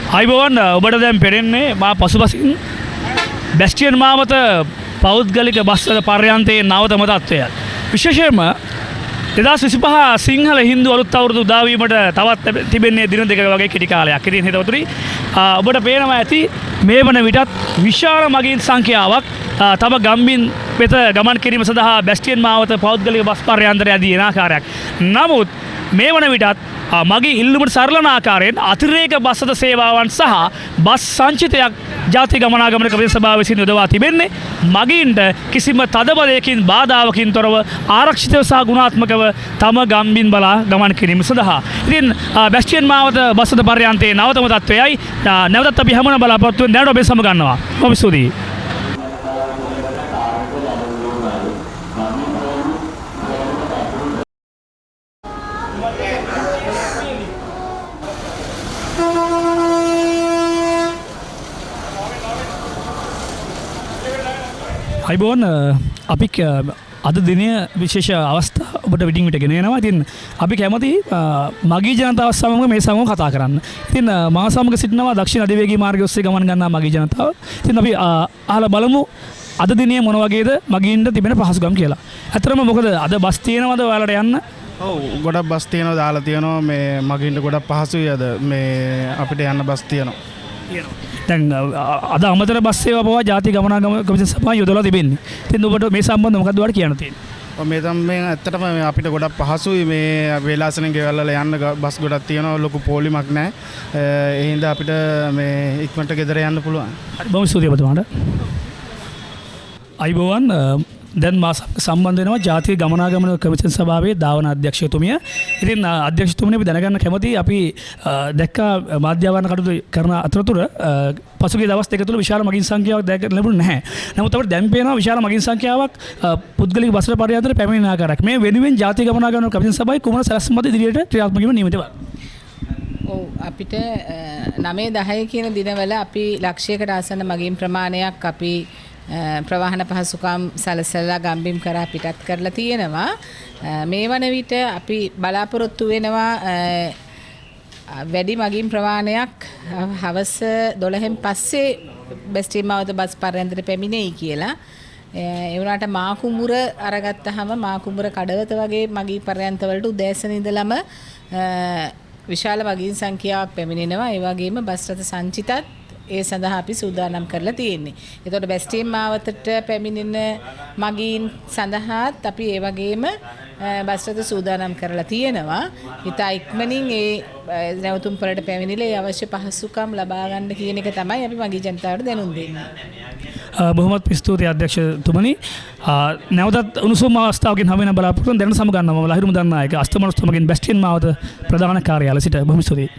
අයිබෝවන් ඔබට දැන් පෙරෙන්නේ මා පසුපසින් බැස්ටියන් මාවත පෞද්ගලික බස්වල පර්යන්තයේ නවතම තත්ත්වය. විශේෂයෙන්ම 2025 සිංහල හින්දු අලුත් අවුරුදු උදා වීමට තවත් තිබෙන්නේ දින දෙකක වගේ කෙටි කාලයක්. ඉතින් හිතවතුනි ඔබට පේනවා ඇති මේ වන විටත් විශාල මගීන් සංඛ්‍යාවක් තම ගම්බින් වෙත ගමන් කිරීම සඳහා බැස්ටියන් මාවත පෞද්ගලික බස් පර්යන්තරය ඇදී එන ආකාරයක්. නමුත් මේ වන විටත් මගේ ඉල්ලුමට සරලන ආකාරයෙන් අතිරේක බස් රථ සේවාවන් සහ බස් සංචිතයක් ජාතික ගමනාගමන කමිටුව සභාව විසින් යොදවා තිබෙන්නේ මගීන්ට කිසිම තදබලයකින් බාධාවකින් තොරව ආරක්ෂිතව සහ ගුණාත්මකව තම ගම්බින් බලා ගමන් කිරීම සඳහා. ඉතින් බැස්ටියන් මාවත බස් රථ පර්යන්තයේ නවතම තත්ත්වයයි නැවතත් අපි හැමෝම බලාපොරොත්තු වෙන දැනට ඔබ සමග ගන්නවා. ඔබ ස්තුතියි. අයිබෝන් අපි අද දිනය විශේෂ අවස්ථා ඔබට විටින් විට ගෙන එනවා. ඉතින් අපි කැමති මගී ජනතාව සමග මේ සමග කතා කරන්න. ඉතින් මා සමග සිටිනවා දක්ෂිණ අධිවේගී මාර්ගය ඔස්සේ ගමන් ගන්නා මගී ජනතාව. ඉතින් අපි අහලා බලමු අද දිනේ මොන වගේද මගීන්ට තිබෙන පහසුකම් කියලා. ඇත්තටම මොකද අද බස් තියෙනවද ඔයාලට යන්න? ඔව් ගොඩක් බස් තියෙනවා දාලා තියෙනවා මේ මගීන්ට ගොඩක් පහසුයි අද මේ අපිට යන්න බස් තියෙනවා. දැන් අද අමතර බස් සේවා පවා ජාතික ගමනාගමන කමිටුව සභාව යොදලා තිබෙන්නේ. ඉතින් ඔබට මේ සම්බන්ධව මොකක්ද ඔයාලට කියන්න තියෙන්නේ? මේ තමයි ඇත්තටම අපිට ගොඩක් පහසුයි මේ වේලාසනෙන් ගෙවල් වල යන්න බස් ගොඩක් තියෙනවා ලොකු පොලිමක් නැහැ. ඒ හින්දා අපිට මේ ඉක්මනට ගෙදර යන්න පුළුවන්. හරි බොහොම ස්තුතියි ඔබතුමාට. අයිබෝවන් දැන් මා සම්බන්ධ වෙනවා ජාතික ගමනාගමන කමිටුව සභාවේ ධාවන අධ්‍යක්ෂතුමිය. ඉතින් අධ්‍යක්ෂතුමිය අපි දැනගන්න කැමතියි අපි දැක්කා මාධ්‍යවර්ණ කටයුතු කරන අතරතුර පසුගිය දවස් දෙක තුළ විශාල මගින් සංඛ්‍යාවක් දැක ලැබුණේ නැහැ. නමුත් අපිට දැන් පේනවා විශාල මගින් සංඛ්‍යාවක් පුද්ගලික බස් රථ පර්යන්තර පැමිණෙන ආකාරයක්. මේ වෙනුවෙන් ජාතික ගමනාගමන කමිටුව සභාවේ කුමන සැලැස්මක්ද ඉදිරියට ක්‍රියාත්මක වීම නියමිතව? ඔව් අපිට 9-10 කියන දිනවල අපි ලක්ෂයකට ආසන්න මගින් ප්‍රමාණයක් අපි ප්‍රවාහන පහසුකම් සලසලා ගම්බිම් කරා පිටත් කරලා තියෙනවා. මේ වන විට අපි බලාපොරොත්තු වෙනවා වැඩි මගින් ප්‍රමාණයක් හවස 12න් පස්සේ බැස්ටියන් මාවත බස් පර්යන්තර පැමිණෙයි කියලා. ඒ වුණාට මාකුඹුර අරගත්තාම මාකුඹුර කඩවත වගේ මගී පර්යන්ත වලට උදෑසන ඉඳලම විශාල මගීන් සංඛ්‍යාවක් පැමිණෙනවා. ඒ වගේම බස් රථ සංචිතත් ඒ සඳහා අපි සූදානම් කරලා තියෙන්නේ. එතකොට බැස්ටියන් මාවතට පැමිණෙන මගීන් සඳහාත් අපි ඒ වගේම බස් රථ සූදානම් කරලා තියෙනවා. ඉතා ඉක්මනින් ඒ නැවතුම් පොළට පැමිණිලා ඒ අවශ්‍ය පහසුකම් ලබා ගන්න කියන එක තමයි අපි මගී ජනතාවට දැනුම් දෙන්නේ. බොහොමත් ස්තුතියි අධ්‍යක්ෂතුමනි. නැවතත් උණුසුම් අවස්ථාවකින් හැම වෙන බලාපොරොත්තු දැන සම ගන්නවා. මම ලහිරු මුදන්නායක අස්තමනස්තුමගෙන් බැස්ටියන් මාවත ප්‍රධාන කාර්යාලය සිට බොහොම ස්තුතියි.